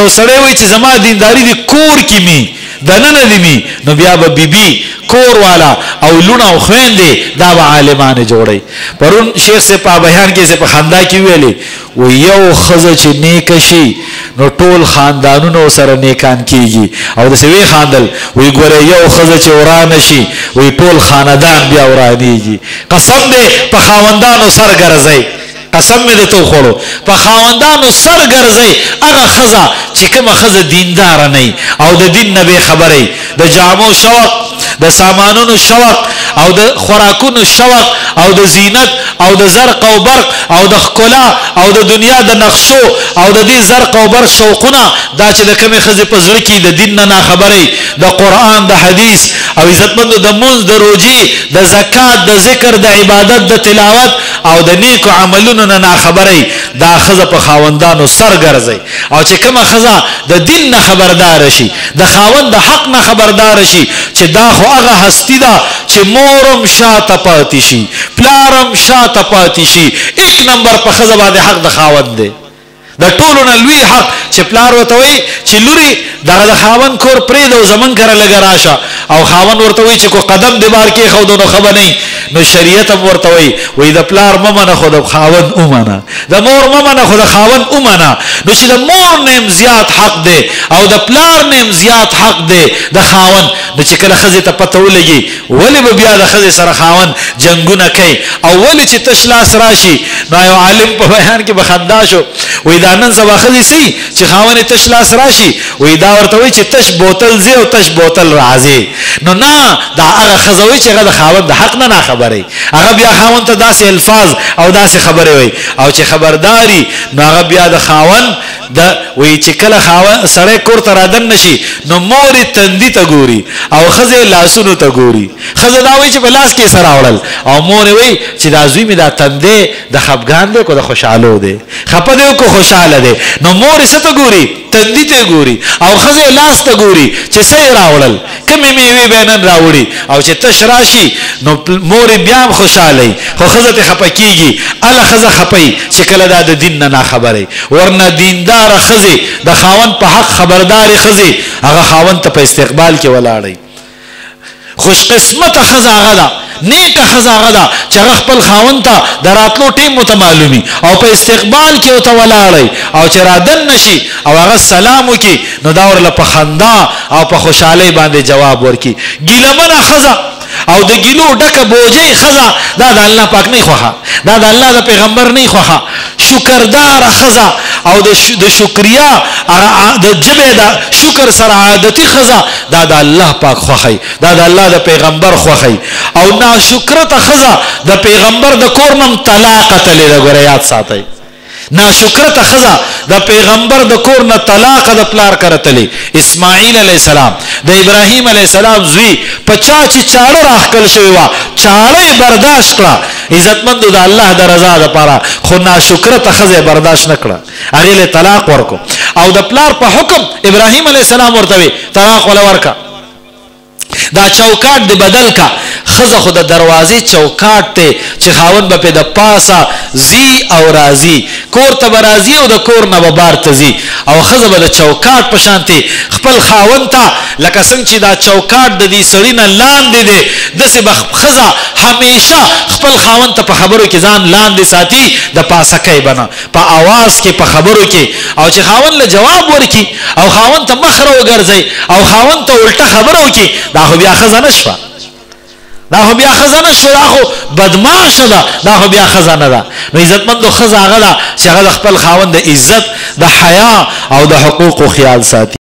یو سړی وای چې زما دینداری دی کور کې می دننه دی می نو بیا به بیبي کور والا او لونه او خويندې دا به عالمان جوړي پرون شیخ سے په بیان کې سے په خندا کې ویلي و یو خزه چې نیک شي نو ټول خاندانونو سره نیکان کیږي او د سوي خاندل وی ګوره یو خزه چې وران شي وی ټول خاندان بیا ورانيږي قسم دې په خاوندانو سر ګرځي قسم مې د تو خورو په خاوندانو سر ګرځي هغه خزه چې کومه خزه دیندار نه او د دین نه به خبرې د جامو شوق د سامانونو شوق او د خوراکونو شوق او د زینت او د زرق او برق او د خکلا او د دنیا د نقشو او د دې زرق او برق شوقونه دا چې د کومه خزه په زړه کې د دین نه خبرې د قران د حدیث او عزتمند د منځ د روزي د زکات د ذکر د عبادت د تلاوت او د نیکو عملونو نه خبرې دا خزه په خاوندانو سر ګرځي او چې کومه خزه د دین نه خبردار شي د خاوند د حق نه خبردار شي چې دا خو هغه هستی ده چې مورم شاته پاتې شي پلارم شاته پاتې شي یک نمبر په خزه باندې حق د خاوند دی د ټولو نه لوی حق چې پلار ورته وي چې لوري دغه د خاوند کور پرېږده او زمون کره لږه راشه او خاوند ورته وي چې کو قدم دې بار کېښودو نو ښه به نه نو شریعت هم ورته وي د پلار مه منه خو د خاوند ومنه د مور مه منه خو د خاوند ومنه نو چې د مور نه هم زیات حق دی او د پلار نه هم زیات حق دی د خاوند نو چې کله ښځې ته پته ولګي ولې به بیا د ښځې سره خاوند جنګونه کوي او ولې چې تش لاس راشي نو یو عالم په بیان کې به خندا شو وی دا نن سبا ښځې سي چې خاوند تش لاس راشي وی دا ورته وایي چې تش بوتل ځي او تش بوتل راځي نو نه دا هغه ښځه وایي چې هغه د خاوند د حق نه خبرې هغه بیا خاوند ته داسې الفاظ او داسې خبرې وایي او چې خبرداري نو هغه بیا د خاوند د وی چې کله خاوند سړی کور ته رادن نشي نو مورې تندي ته ګوري او ښځې لاسونو ته ګوري ښځه دا وایي چې په لاس کې سره وړل او مورې وایي چې دا زوی مې دا تندی د خفګان دی کو د خوشحالو دی خفه دی کو خوشحاله دی نو مورې څه ته ګوري تندي ته ګوري او ښځې لاس ته ګوري چې څه یې راوړل کومې میوې به نن راوړي او چې تش راشي نو مورې بیا هم خوشحاله خو ښځه ته خفه کېږي هله ښځه خفه چې کله دا د دین نه ناخبره ورنه دینداره ښځې د خاوند په حق خبردارې ښځې هغه خاوند ته په استقبال کې ولاړئ خوش قسمته ښځه هغه ده نیکه ښځه هغه ده چې هغه خپل خاوند ته د راتلو ټیم ورته معلومي او په استقبال کې ورته ولاړئ او چې رادن نشي او هغه سلام وکړي نو دا ورله په خندا او په خوشحالۍ باندې جواب ورکړي ګیلمنه ښځه او د ګیلو ډکه بوجۍ ښځه دا د الله پاک نه خوښه دا د الله د پیغمبر نه خوښه شکرداره ښځه او د شکریا د ژبې د شکر سره عادتي ښځه دا د الله پاک خوښي دا د الله د پیغمبر خوښي او ناشکرته ښځه د پیغمبر د کور نم طلاق تللی ده ګوره یاد ساتئ ناشکرته ښځه د پیغمبر د کور نه طلاق د پلار کرتلی اسماعیل علیه السلام د ابراهیم علیه السلام زوی په چا چې چاړه راښکل شوې وه چاړه یې برداشت کړه عزتمندو د الله د رضا دپاره خو ناشکرته ښځه یې برداشت نه کړه هغې له طلاق ورکړو او د پلار په حکم ابراهیم علیه السلام ورته وی طلاق وله ورکړه دا چوکاټ دی بدل کا خزه خو د دروازې چوکاټ ته چې خاوند به د پاسه زی او رازی کور ته به راځي او د کور نه به بار ته ځي او خزه به د چوکاټ په شانتې خپل خاوند ته لکه څنګه چې دا چوکاټ د دې سړي نه لاندې دی داسې به ښځه همیشه خپل خاوند ته په خبرو کې ځان لاندې ساتي د پاسکۍ بنه په اواز کې په خبرو کې او چې خاوند له جواب ورکړي او خاوند ته مخ راوګرځي او خاوند ته الټه خبره وکړي دا خو بیا ښځه نه شوه دا خو بیا ښځه نه شوه دا خو بدماشه ده دا خو بیا ښځه نه ده نو عزتمندو ښځه هغه ده چې هغه د خپل خاوند د عزت د حیا او د حقوقو خیال ساتي